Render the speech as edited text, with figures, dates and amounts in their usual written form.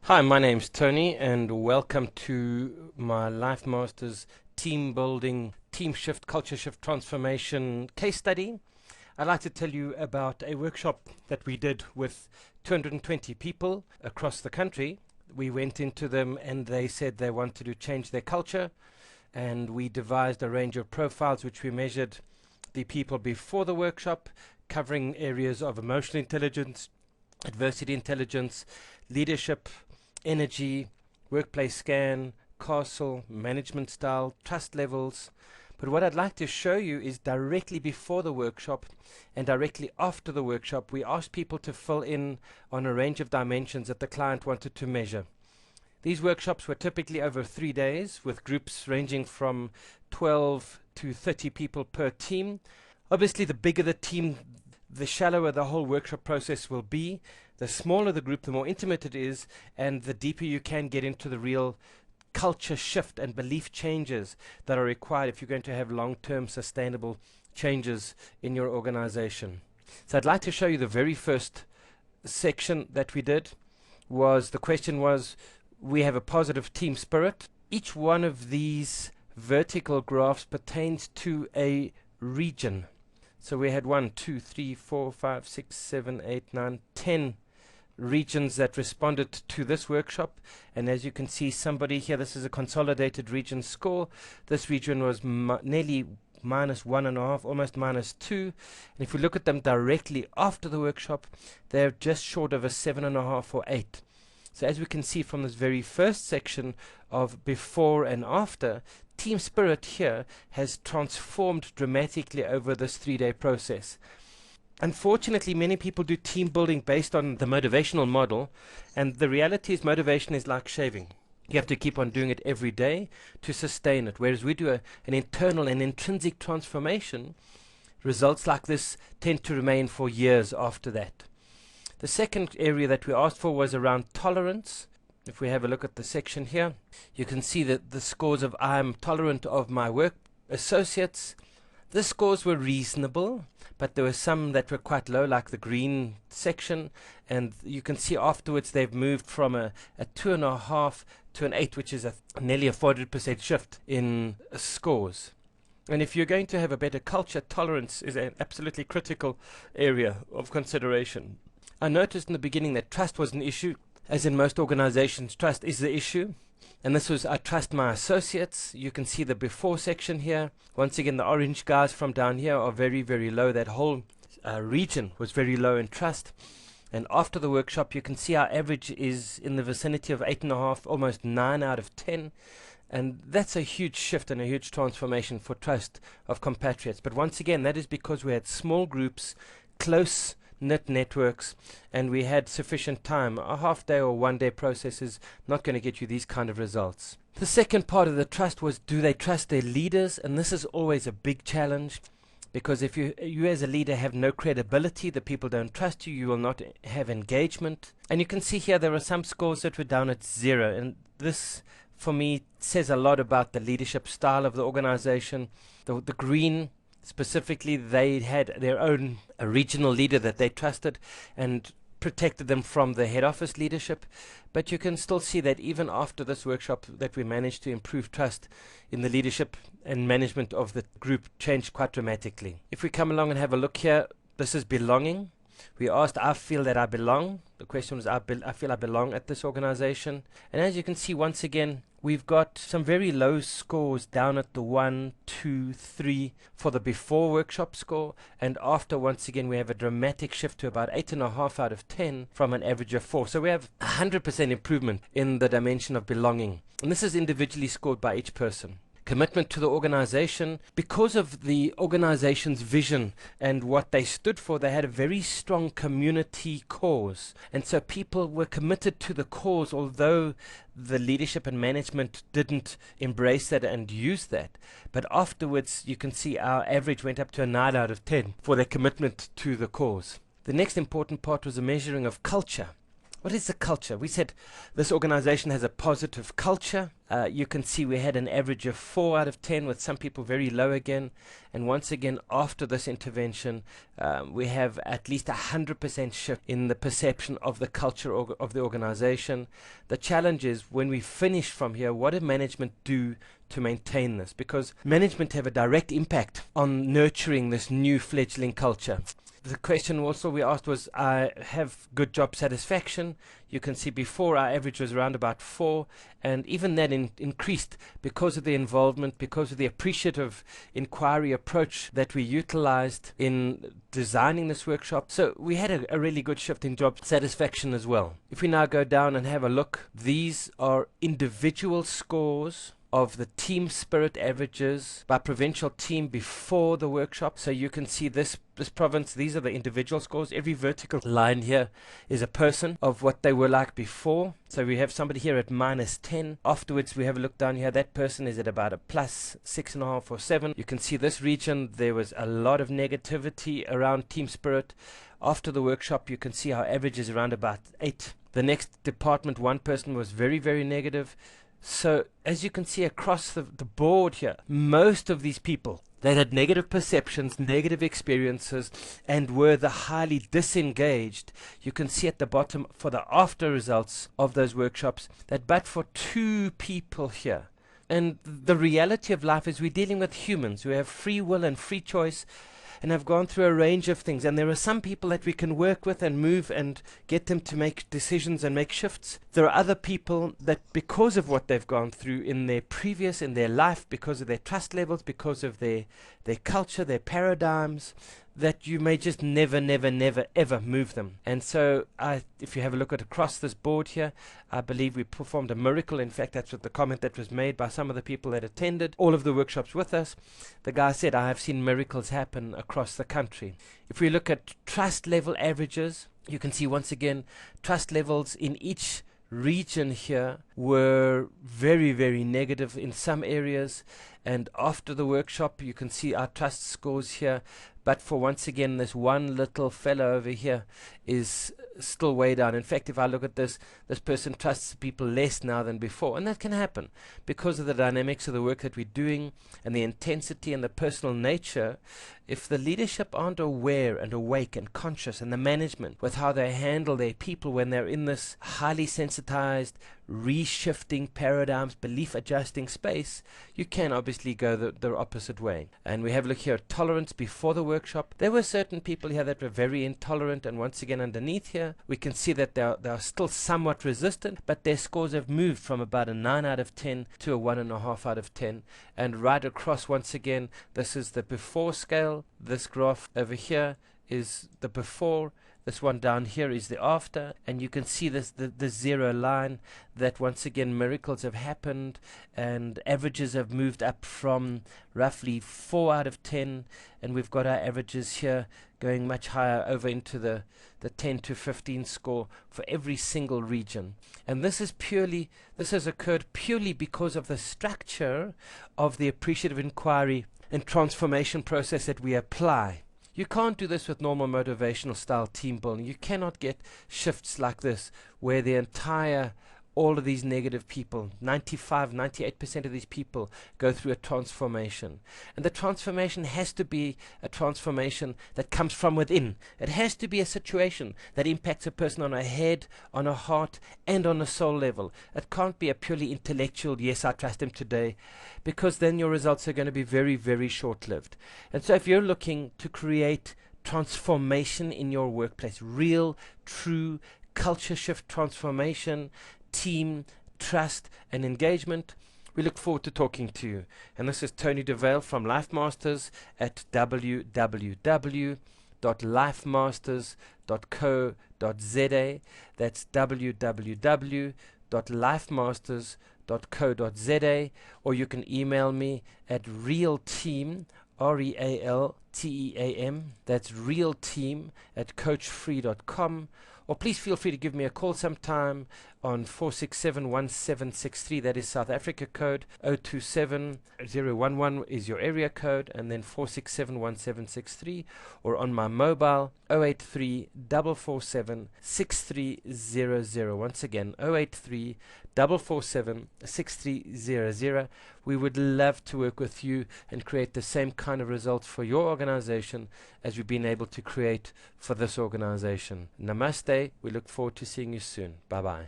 Hi, my name's Tony, and welcome to my Life Masters team building, team shift, culture shift transformation case study. I'd like to tell you about a workshop that we did with 220 people across the country. We went into them and they said they wanted to change their culture, and we devised a range of profiles which we measured the people before the workshop, covering areas of emotional intelligence, adversity intelligence, leadership, energy, workplace scan, castle, management style, trust levels. But what I'd like to show you is directly before the workshop and directly after the workshop, we asked people to fill in on a range of dimensions that the client wanted to measure. These workshops were typically over 3 days, with groups ranging from 12 to 30 people per team. Obviously, the bigger the team, the shallower the whole workshop process will be. The smaller the group, the more intimate it is, and the deeper you can get into the real culture shift and belief changes that are required if you're going to have long-term sustainable changes in your organization. So I'd like to show you the very first section that we did. The question was, we have a positive team spirit. Each one of these vertical graphs pertains to a region. So we had 1, 2, 3, 4, 5, 6, 7, 8, 9, 10 regions that responded to this workshop. And as you can see, somebody here, this is a consolidated region score. This region was nearly -1.5, almost -2. And if we look at them directly after the workshop, they're just short of a 7.5 or 8. So as we can see from this very first section of before and after, team spirit here has transformed dramatically over this 3-day process. Unfortunately, many people do team building based on the motivational model, and the reality is motivation is like shaving. You have to keep on doing it every day to sustain it, whereas we do an internal and intrinsic transformation. Results like this tend to remain for years after that. The second area that we asked for was around tolerance. If we have a look at the section here, you can see that the scores of I'm tolerant of my work associates. The scores were reasonable, but there were some that were quite low, like the green section, and you can see afterwards they've moved from a 2.5 to an 8, which is nearly a 400% shift in scores. And if you're going to have a better culture, tolerance is an absolutely critical area of consideration. I noticed in the beginning that trust was an issue. As in most organizations, trust is the issue. And this was, I trust my associates. You can see the before section here. Once again, the orange guys from down here are very, very low. That whole region was very low in trust. And after the workshop, you can see our average is in the vicinity of 8.5, almost 9 out of 10. And that's a huge shift and a huge transformation for trust of compatriots. But once again, that is because we had small groups, close knit networks, and we had sufficient time. A half-day or one-day process is not going to get you these kind of results. The second part of the trust was, do they trust their leaders? And this is always a big challenge, because if you as a leader have no credibility, the people don't trust you, you will not have engagement. And you can see here there are some scores that were down at 0, and this for me says a lot about the leadership style of the organization. The green, specifically, they had their own regional leader that they trusted and protected them from the head office leadership. But you can still see that even after this workshop that we managed to improve trust in the leadership and management of the group changed quite dramatically. If we come along and have a look here, this is belonging. We asked, I feel that I belong. The question was, I feel I belong at this organization. And as you can see, once again, we've got some very low scores down at the 1, 2, 3 for the before workshop score. And after, once again, we have a dramatic shift to about 8.5 out of 10 from an average of 4. So we have 100% improvement in the dimension of belonging. And this is individually scored by each person. Commitment to the organization. Because of the organization's vision and what they stood for, they had a very strong community cause. And so people were committed to the cause, although the leadership and management didn't embrace that and use that. But afterwards, you can see our average went up to a 9 out of 10 for their commitment to the cause. The next important part was a measuring of culture. What is the culture? We said this organization has a positive culture. You can see we had an average of 4 out of 10, with some people very low again. And once again, after this intervention, we have at least 100% shift in the perception of the culture of the organization. The challenge is, when we finish from here, what did management do to maintain this? Because management have a direct impact on nurturing this new fledgling culture. The question also we asked was, I have good job satisfaction. You can see before our average was around about 4, and even that increased because of the involvement, because of the appreciative inquiry approach that we utilized in designing this workshop. So we had a really good shift in job satisfaction as well. If we now go down and have a look, these are individual scores of the team spirit averages by provincial team before the workshop. So you can see this province, these are the individual scores. Every vertical line here is a person of what they were like before. So we have somebody here at -10. Afterwards we have a look down here. That person is at about a +6.5 or 7. You can see this region, there was a lot of negativity around team spirit. After the workshop, you can see our average is around about 8. The next department, one person was very, very negative. So as you can see across the board here, most of these people that had negative perceptions, negative experiences, and were the highly disengaged, you can see at the bottom for the after results of those workshops that but for 2 people here. And the reality of life is we're dealing with humans who have free will and free choice, and have gone through a range of things. And there are some people that we can work with and move and get them to make decisions and make shifts. There are other people that, because of what they've gone through in their life, because of their trust levels, because of their culture, their paradigms, that you may just never ever move them. And so if you have a look at across this board here, I believe we performed a miracle. In fact, that's what the comment that was made by some of the people that attended all of the workshops with us. The guy said, I have seen miracles happen across the country. If we look at trust level averages, you can see once again trust levels in each region here were very, very negative in some areas. And after the workshop, you can see our trust scores here. But for once again, this one little fellow over here is still way down. In fact, if I look at this person trusts people less now than before. And that can happen because of the dynamics of the work that we're doing and the intensity and the personal nature. If the leadership aren't aware and awake and conscious, and the management with how they handle their people when they're in this highly sensitized, reshifting paradigms, belief adjusting space, you can obviously go the opposite way. And we have a look here at tolerance before the workshop. There were certain people here that were very intolerant, and once again underneath here we can see that they are still somewhat resistant, but their scores have moved from about a 9 out of 10 to a 1.5 out of 10. And right across, once again, this is the before scale. This graph over here is the before. This one down here is the after, and you can see this the zero line, that once again miracles have happened and averages have moved up from roughly 4 out of 10, and we've got our averages here going much higher over into the 10 to 15 score for every single region. And this has occurred purely because of the structure of the appreciative inquiry and transformation process that we apply. You can't do this with normal motivational style team building. You cannot get shifts like this where all of these negative people, 98% of these people go through a transformation. And the transformation has to be a transformation that comes from within. It has to be a situation that impacts a person on a head, on a heart, and on a soul level. It can't be a purely intellectual, yes, I trust him today, because then your results are going to be very, very short-lived. And so if you're looking to create transformation in your workplace, real, true culture shift transformation, team, trust, and engagement, we look forward to talking to you. And this is Tony Dovale from Life Masters at www.lifemasters.co.za. That's www.lifemasters.co.za, or you can email me at realteam, REALTEAM, that's realteam @coachfree.com, or please feel free to give me a call sometime on 4671763. That is South Africa code. 027011 is your area code, and then 4671763, or on my mobile 083 447 6300. Once again, 083 447 6300. We would love to work with you and create the same kind of results for your organization as we've been able to create for this organization. Namaste. We look forward to seeing you soon. Bye bye.